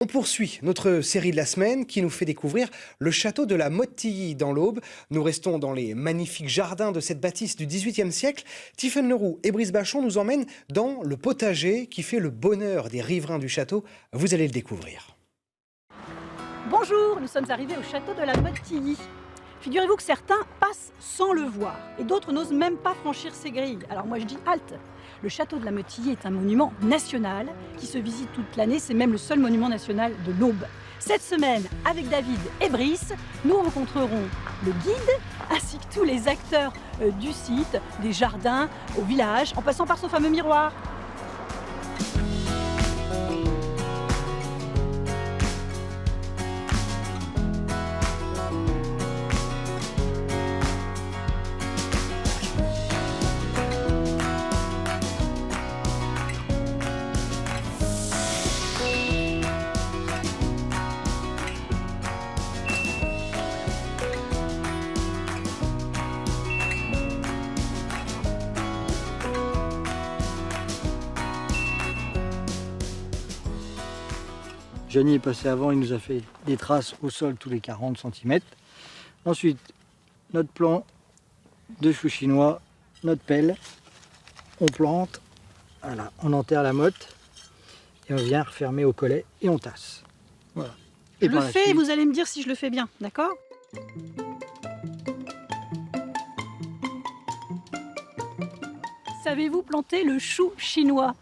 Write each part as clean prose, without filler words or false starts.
On poursuit notre série de la semaine qui nous fait découvrir le château de la Motte-Tilly dans l'Aube. Nous restons dans les magnifiques jardins de cette bâtisse du XVIIIe siècle. Tiffaine Leroux et Brice Bachon nous emmènent dans le potager qui fait le bonheur des riverains du château. Vous allez le découvrir. Bonjour, nous sommes arrivés au château de la Motte-Tilly. Figurez-vous que certains passent sans le voir et d'autres n'osent même pas franchir ces grilles. Alors moi je dis halte. Le château de la Motte-Tilly est un monument national qui se visite toute l'année. C'est même le seul monument national de l'Aube. Cette semaine, avec David et Brice, nous rencontrerons le guide ainsi que tous les acteurs du site, des jardins au village, en passant par ce fameux miroir. Gianni est passé avant, il nous a fait des traces au sol tous les 40 cm. Ensuite, notre plan de choux chinois, notre pelle, on plante, voilà, on enterre la motte et on vient refermer au collet et on tasse. Voilà. Je le fais et vous allez me dire si je le fais bien, d'accord ? Savez-vous planter le chou chinois ?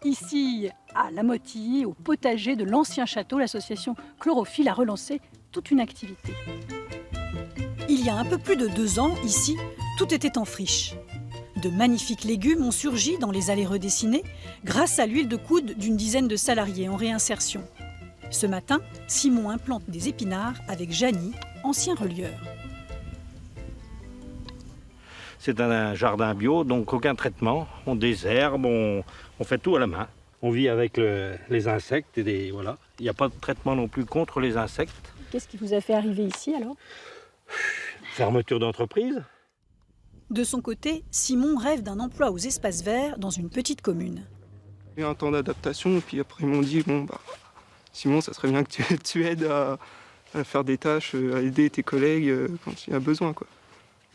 Ici, à la Motte-Tilly, au potager de l'ancien château, l'association Chlorophylle a relancé toute une activité. Il y a un peu plus de 2 ans, ici, tout était en friche. De magnifiques légumes ont surgi dans les allées redessinées grâce à l'huile de coude d'une dizaine de salariés en réinsertion. Ce matin, Simon implante des épinards avec Gianni, ancien relieur. C'est un jardin bio, donc aucun traitement. On désherbe, on fait tout à la main. On vit avec les insectes et voilà. Il n'y a pas de traitement non plus contre les insectes. Qu'est-ce qui vous a fait arriver ici alors ? Fermeture d'entreprise. De son côté, Simon rêve d'un emploi aux espaces verts dans une petite commune. Il y a eu un temps d'adaptation, et puis après ils m'ont dit Simon, ça serait bien que tu aides à faire des tâches, à aider tes collègues quand il y a besoin, quoi.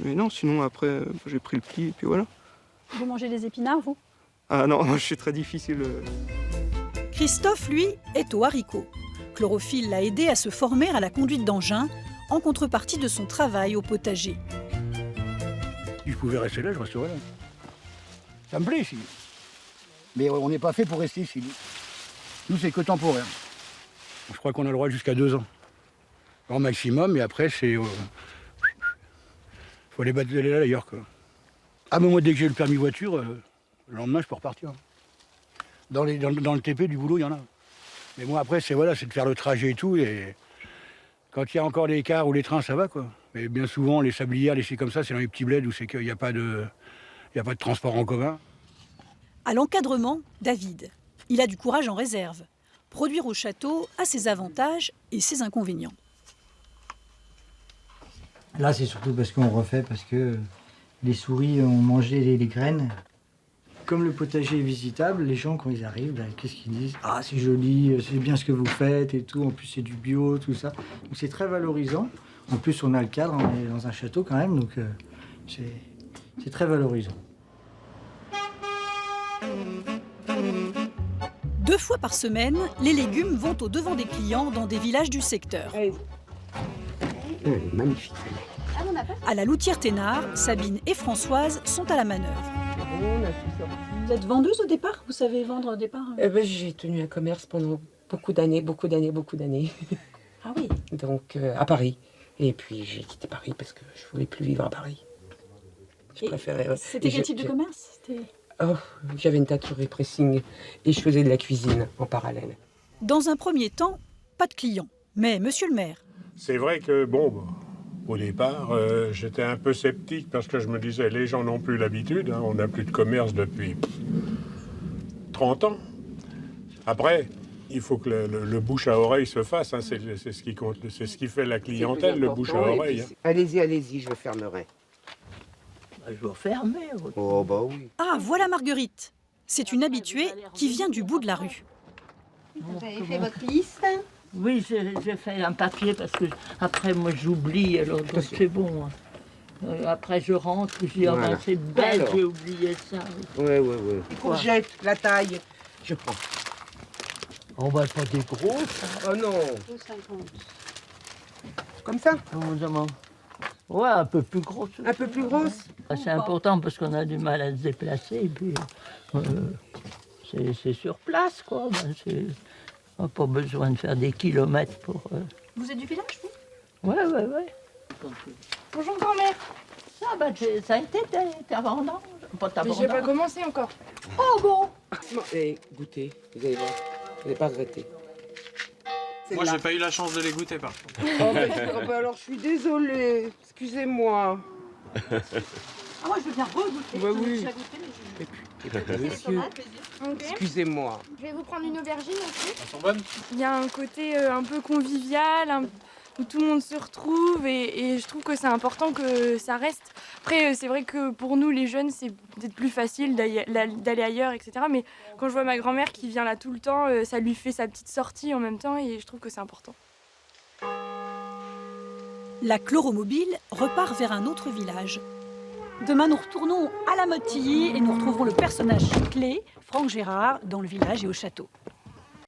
Mais non, sinon après j'ai pris le pli et puis voilà. Vous mangez des épinards, vous ? Ah non, moi je suis très difficile. Christophe, lui, est au haricot. Chlorophylle l'a aidé à se former à la conduite d'engin en contrepartie de son travail au potager. Si je pouvais rester là, je resterais là. Ça me plaît ici. Mais on n'est pas fait pour rester ici. Nous, c'est que temporaire. Je crois qu'on a le droit jusqu'à 2 ans. Grand maximum, et après, c'est... faut aller battre là d'ailleurs, quoi. Ah, mais moi, dès que j'ai le permis voiture, le lendemain, je peux repartir. Dans le TP du boulot, il y en a. Mais moi, après, c'est de faire le trajet et tout. Et quand il y a encore les cars ou les trains, ça va, quoi. Mais bien souvent, les sablières, les sites comme ça, c'est dans les petits bleds où c'est qu'il n'y a pas de transport en commun. À l'encadrement, David. Il a du courage en réserve. Produire au château a ses avantages et ses inconvénients. Là, c'est surtout parce qu'on refait, parce que les souris ont mangé les graines. Comme le potager est visitable, les gens, quand ils arrivent, qu'est-ce qu'ils disent ? Ah, c'est joli, c'est bien ce que vous faites et tout. En plus, c'est du bio, tout ça. Donc, c'est très valorisant. En plus, on a le cadre, on est dans un château quand même, donc c'est très valorisant. 2 fois par semaine, les légumes vont au devant des clients dans des villages du secteur. Magnifique. À la Loutière-Thénard, Sabine et Françoise sont à la manœuvre. Vous êtes vendeuse au départ ? Vous savez vendre au départ ? J'ai tenu un commerce pendant beaucoup d'années. Ah oui. Donc à Paris. Et puis j'ai quitté Paris parce que je voulais plus vivre à Paris. Je préférais. C'était quel type de commerce ? J'avais une teinture et pressing et je faisais de la cuisine en parallèle. Dans un premier temps, pas de clients. Mais monsieur le maire. C'est vrai que, au départ, j'étais un peu sceptique parce que je me disais, les gens n'ont plus l'habitude, hein, on n'a plus de commerce depuis 30 ans. Après, il faut que le bouche à oreille se fasse, hein, c'est ce qui compte, c'est ce qui fait la clientèle, le bouche à oreille. Hein. Allez-y, je fermerai. Je vais fermer. Oh bah oui. Ah, voilà Marguerite. C'est une habituée qui vient du bout de la rue. Vous avez fait votre liste? Oui, j'ai fait un papier parce que après moi j'oublie, alors donc c'est bon. Après je rentre, je dis, ah ben, c'est bête, Alors. j'ai oublié ça. Oui. Les courgettes, la taille, je prends. On va pas des grosses. Oh non. 2,50. Comme ça? Comment? Ouais, un peu plus grosse. Un peu plus grosse? C'est important parce qu'on a du mal à se déplacer et puis c'est sur place quoi. On n'a pas besoin de faire des kilomètres pour. Vous êtes du village, vous? Ouais. Bonjour grand-mère. Ça, ça a été ta vendange. Pas ta Mais j'ai pas vendange. commencé encore. Oh bon. Et goûtez, vous allez voir. Vous n'allez pas regretter. Moi, j'ai pas eu la chance de les goûter, par contre. Oh, bah alors, je suis désolée. Excusez-moi. Ah, moi, je veux bien regoûter. Bah J'en ai oui. déjà goûté, mais je- Monsieur, excusez-moi. Je vais vous prendre une aubergine aussi. Elles sont bonnes? Il y a un côté un peu convivial, où tout le monde se retrouve et je trouve que c'est important que ça reste. Après, c'est vrai que pour nous, les jeunes, c'est peut-être plus facile d'aller ailleurs, etc. Mais quand je vois ma grand-mère qui vient là tout le temps, ça lui fait sa petite sortie en même temps et je trouve que c'est important. La chloromobile repart vers un autre village. Demain, nous retournons à la Motilly et nous retrouverons le personnage clé, Franck Gérard, dans le village et au château.